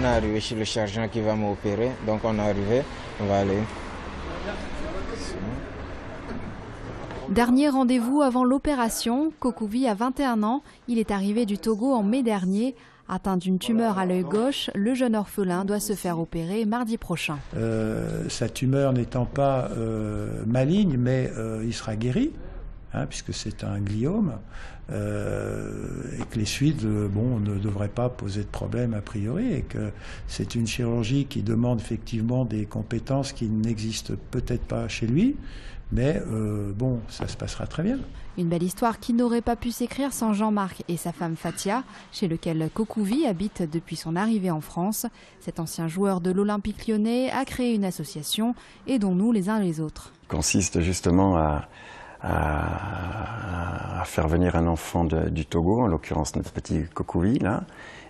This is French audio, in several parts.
On est arrivé chez le chirurgien qui va m'opérer, donc on est arrivé, on va aller. Dernier rendez-vous avant l'opération, Kokouvi a 21 ans, il est arrivé du Togo en mai dernier. Atteint d'une tumeur à l'œil gauche, le jeune orphelin doit se faire opérer mardi prochain. Sa tumeur n'étant pas maligne, mais il sera guéri, puisque c'est un gliome, et que les suites ne devraient pas poser de problème a priori, et que c'est une chirurgie qui demande effectivement des compétences qui n'existent peut-être pas chez lui, mais ça se passera très bien. Une belle histoire qui n'aurait pas pu s'écrire sans Jean-Marc et sa femme Fatia, chez lequel Kokouvi habite depuis son arrivée en France. Cet ancien joueur de l'Olympique lyonnais a créé une association, aidons-nous les uns les autres. Il consiste justement à faire venir un enfant du Togo, en l'occurrence notre petit Kokouvi, là,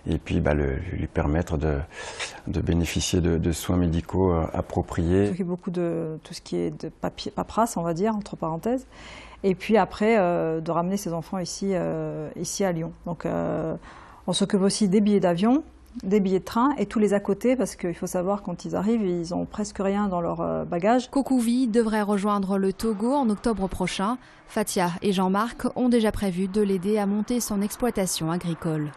et puis lui permettre de bénéficier de soins médicaux appropriés. Je m'occupe beaucoup de tout ce qui est de paperasse, on va dire, entre parenthèses, et puis après de ramener ces enfants ici à Lyon. Donc on s'occupe aussi des billets d'avion, des billets de train et tous les à côté, parce qu'il faut savoir, quand ils arrivent, ils n'ont presque rien dans leur bagage. Kokouvi devrait rejoindre le Togo en octobre prochain. Fatia et Jean-Marc ont déjà prévu de l'aider à monter son exploitation agricole.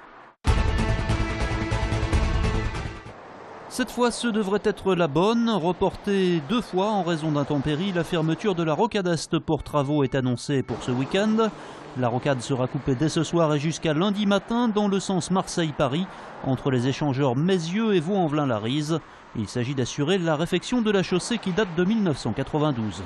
Cette fois, ce devrait être la bonne. Reportée 2 fois en raison d'intempéries, la fermeture de la rocade Est pour travaux est annoncée pour ce week-end. La rocade sera coupée dès ce soir et jusqu'à lundi matin dans le sens Marseille-Paris, entre les échangeurs Mézieux et Vaux-en-Velin-la-Rise. Il s'agit d'assurer la réfection de la chaussée qui date de 1992.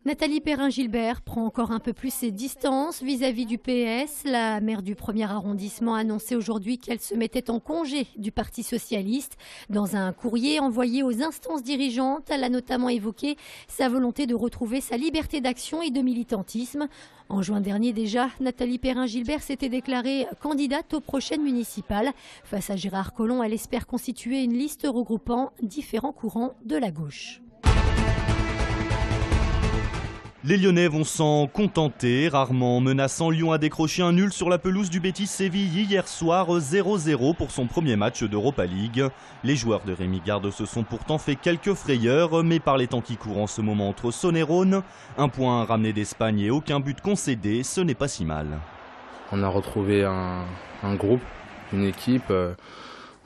Nathalie Perrin-Gilbert prend encore un peu plus ses distances vis-à-vis du PS. La maire du 1er arrondissement a annoncé aujourd'hui qu'elle se mettait en congé du Parti socialiste. Dans un courrier envoyé aux instances dirigeantes, elle a notamment évoqué sa volonté de retrouver sa liberté d'action et de militantisme. En juin dernier déjà, Nathalie Perrin-Gilbert s'était déclarée candidate aux prochaines municipales. Face à Gérard Collomb, elle espère constituer une liste regroupant différents courants de la gauche. Les Lyonnais vont s'en contenter. Rarement menaçant, Lyon a décroché un nul sur la pelouse du Betis Séville hier soir, 0-0 pour son premier match d'Europa League. Les joueurs de Rémi Garde se sont pourtant fait quelques frayeurs, mais par les temps qui courent en ce moment entre Saône et Rhône, un point ramené d'Espagne et aucun but concédé, ce n'est pas si mal. On a retrouvé un groupe, une équipe.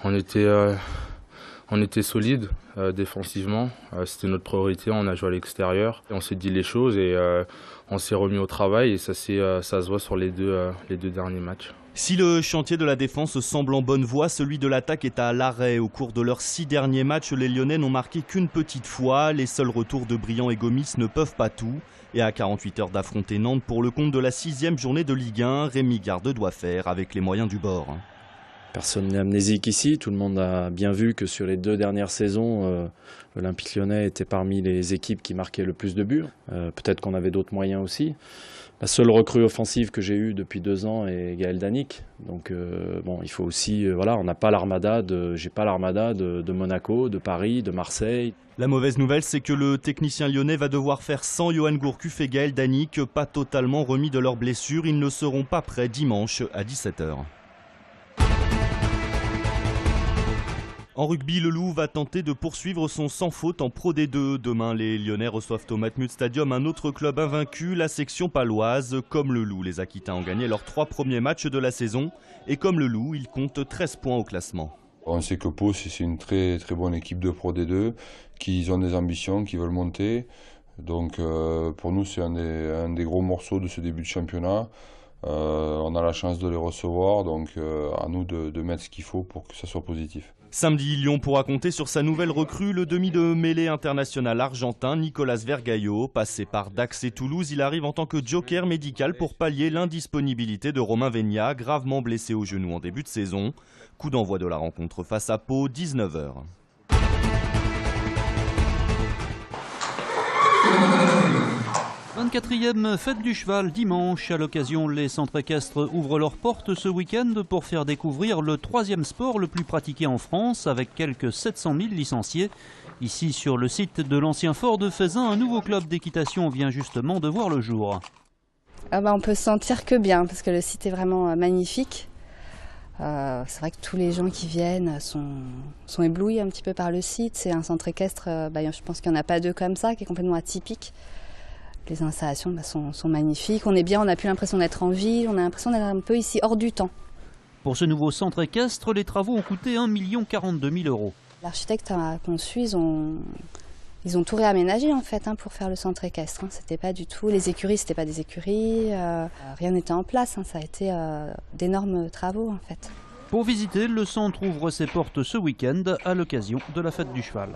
On était solide défensivement, c'était notre priorité, on a joué à l'extérieur. On s'est dit les choses et on s'est remis au travail et ça se voit sur les deux derniers matchs. Si le chantier de la défense semble en bonne voie, celui de l'attaque est à l'arrêt. Au cours de leurs 6 derniers matchs, les Lyonnais n'ont marqué qu'une petite fois. Les seuls retours de Briand et Gomis ne peuvent pas tout. Et à 48 heures d'affronter Nantes pour le compte de la 6e journée de Ligue 1, Rémi Garde doit faire avec les moyens du bord. Personne n'est amnésique ici, tout le monde a bien vu que sur les 2 dernières saisons, l'Olympique Lyonnais était parmi les équipes qui marquaient le plus de buts. Peut-être qu'on avait d'autres moyens aussi. La seule recrue offensive que j'ai eue depuis 2 ans est Gaël Danic. Donc il faut aussi, on n'a pas l'armada, j'ai pas l'armada de Monaco, de Paris, de Marseille. La mauvaise nouvelle, c'est que le technicien lyonnais va devoir faire sans Johan Gourcuff et Gaël Danic, pas totalement remis de leurs blessures. Ils ne seront pas prêts dimanche à 17 h. En rugby, le Loup va tenter de poursuivre son sans faute en Pro D2. Demain, les Lyonnais reçoivent au Matmut Stadium un autre club invaincu, la section paloise. Comme le Loup, les Aquitains ont gagné leurs 3 premiers matchs de la saison. Et comme le Loup, ils comptent 13 points au classement. On sait que Pau, c'est une très très bonne équipe de Pro D2, qui ont des ambitions, qui veulent monter. Donc pour nous, c'est un des gros morceaux de ce début de championnat. On a la chance de les recevoir, donc à nous de mettre ce qu'il faut pour que ça soit positif. Samedi, Lyon pourra compter sur sa nouvelle recrue, le demi de mêlée international argentin Nicolas Vergallo. Passé par Dax et Toulouse, il arrive en tant que joker médical pour pallier l'indisponibilité de Romain Vénia, gravement blessé au genou en début de saison. Coup d'envoi de la rencontre face à Pau, 19 h. « 24e fête du cheval dimanche. À l'occasion, les centres équestres ouvrent leurs portes ce week-end pour faire découvrir le 3e sport le plus pratiqué en France, avec quelques 700 000 licenciés. Ici, sur le site de l'ancien fort de Faisin, un nouveau club d'équitation vient justement de voir le jour. On peut se sentir que bien, parce que le site est vraiment magnifique. C'est vrai que tous les gens qui viennent sont éblouis un petit peu par le site. C'est un centre équestre, je pense qu'il n'y en a pas deux comme ça, qui est complètement atypique. Les installations sont magnifiques. On est bien, on n'a plus l'impression d'être en ville, on a l'impression d'être un peu ici hors du temps. Pour ce nouveau centre équestre, les travaux ont coûté 1 042 000 €. L'architecte a conçu, ils ont tout réaménagé en fait pour faire le centre équestre. C'était pas du tout, les écuries c'était pas des écuries, rien n'était en place, ça a été d'énormes travaux en fait. Pour visiter, le centre ouvre ses portes ce week-end à l'occasion de la fête du cheval.